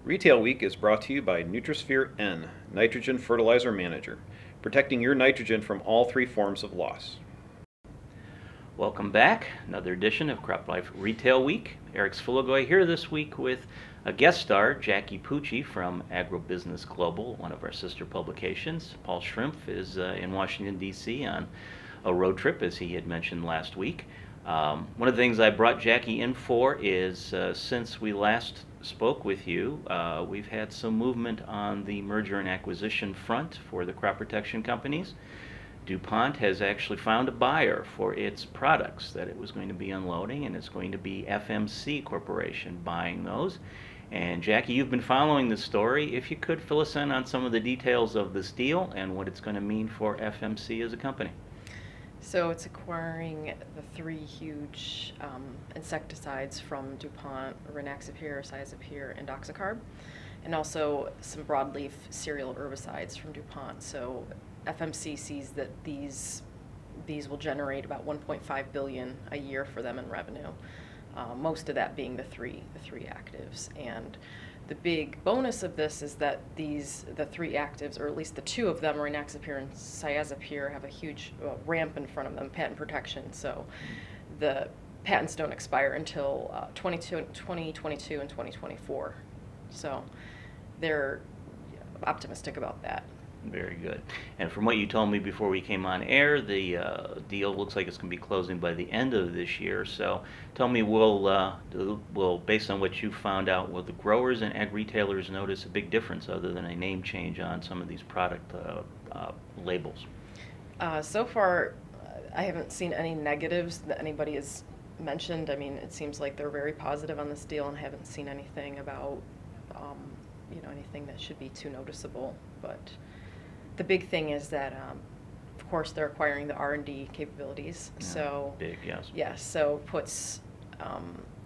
Retail Week is brought to you by Nutrisphere N, Nitrogen Fertilizer Manager, protecting your nitrogen from all three forms of loss. Welcome back. Another edition of Crop Life Retail Week. Eric Sfiligoj here this week with a guest star, Jackie Pucci from Agrobusiness Global, one of our sister publications. Paul Schrimpf is in Washington, D.C. on a road trip, as he had mentioned last week. One of the things I brought Jackie in for is since we last spoke with you, we've had some movement on the merger and acquisition front for the crop protection companies. DuPont has actually found a buyer for its products that it was going to be unloading, and it's going to be FMC Corporation buying those. And Jackie, you've been following the story. If you could fill us in on some of the details of this deal and what it's going to mean for FMC as a company. So it's acquiring the three huge insecticides from DuPont: Rynaxypyr, Cyazypyr, and Doxycarb, and also some broadleaf cereal herbicides from DuPont. So FMC sees that these will generate about 1.5 billion a year for them in revenue. Most of that being the three actives. And the big bonus of this is that the three actives, or at least the two of them, Rynaxypyr and Cyazypyr, have a huge ramp in front of them, patent protection. So the patents don't expire until 2022 and 2024. So they're optimistic about that. Very good. And from what you told me before we came on air, the deal looks like it's going to be closing by the end of this year. So tell me, will based on what you found out, will the growers and ag retailers notice a big difference other than a name change on some of these product labels? So far, I haven't seen any negatives that anybody has mentioned. I mean, it seems like they're very positive on this deal, and I haven't seen anything about anything that should be too noticeable. But the big thing is that, of course, they're acquiring the R&D capabilities. Yeah, so big, yes. Yes, so puts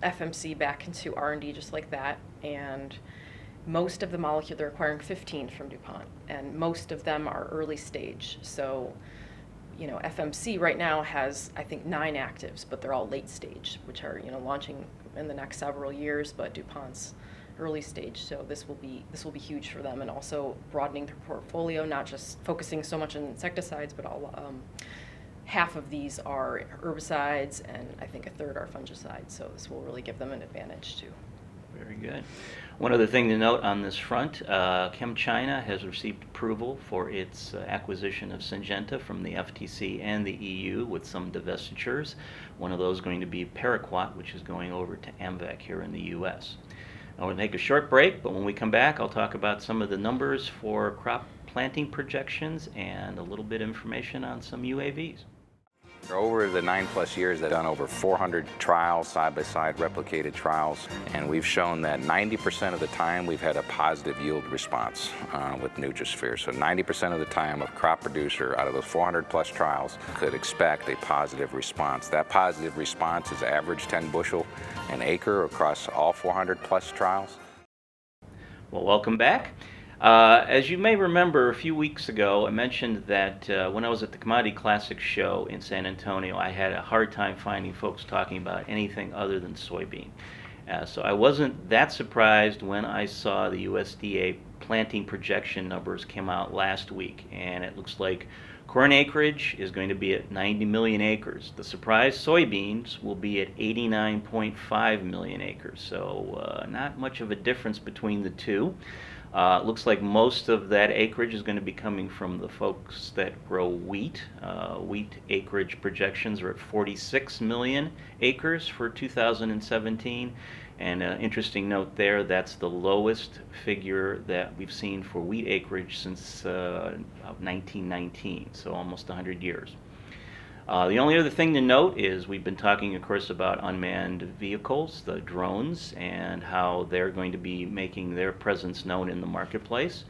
FMC back into R&D just like that. And most of the molecule, they're acquiring 15 from DuPont, and most of them are early stage. So, FMC right now has, I think, 9 actives, but they're all late stage, which are, launching in the next several years. But DuPont's early stage, so this will be huge for them, and also broadening their portfolio, not just focusing so much on insecticides, but all half of these are herbicides, and I think a third are fungicides. So this will really give them an advantage too. Very good. One other thing to note on this front, ChemChina has received approval for its acquisition of Syngenta from the FTC and the EU with some divestitures. One of those going to be Paraquat, which is going over to AMVAC here in the U.S. I want to take a short break, but when we come back, I'll talk about some of the numbers for crop planting projections and a little bit of information on some UAVs. Over the 9+ years, they've done over 400 trials, side-by-side replicated trials, and we've shown that 90% of the time we've had a positive yield response with Nutrisphere. So 90% of the time a crop producer out of those 400+ trials could expect a positive response. That positive response is average 10 bushel an acre across all 400+ trials. Well, welcome back. As you may remember, a few weeks ago, I mentioned that when I was at the Commodity Classics show in San Antonio, I had a hard time finding folks talking about anything other than soybean. So I wasn't that surprised when I saw the USDA planting projection numbers came out last week, and it looks like corn acreage is going to be at 90 million acres. The surprise soybeans will be at 89.5 million acres, so not much of a difference between the two. It looks like most of that acreage is going to be coming from the folks that grow wheat. Wheat acreage projections are at 46 million acres for 2017. And an interesting note there, that's the lowest figure that we've seen for wheat acreage since 1919, so almost 100 years. The only other thing to note is we've been talking, of course, about unmanned vehicles, the drones, and how they're going to be making their presence known in the marketplace.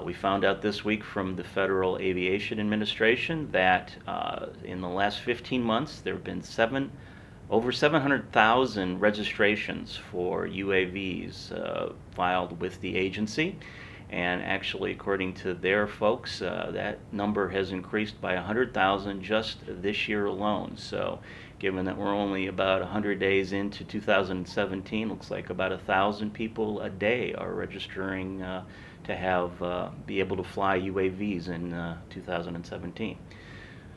We found out this week from the Federal Aviation Administration that in the last 15 months there have been over 700,000 registrations for UAVs filed with the agency. And actually, according to their folks, that number has increased by 100,000 just this year alone. So given that we're only about 100 days into 2017. Looks like about 1,000 people a day are registering to be able to fly UAVs in 2017.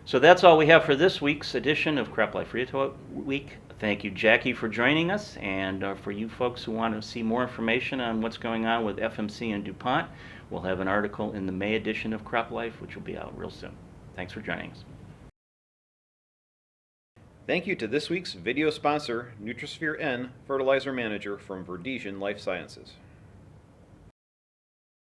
So that's all we have for this week's edition of Crop Life Radio Week. Thank you, Jackie, for joining us, and for you folks who want to see more information on what's going on with FMC and DuPont, we'll have an article in the May edition of Crop Life, which will be out real soon. Thanks for joining us. Thank you to this week's video sponsor, Nutrisphere N Fertilizer Manager from Verdesian Life Sciences.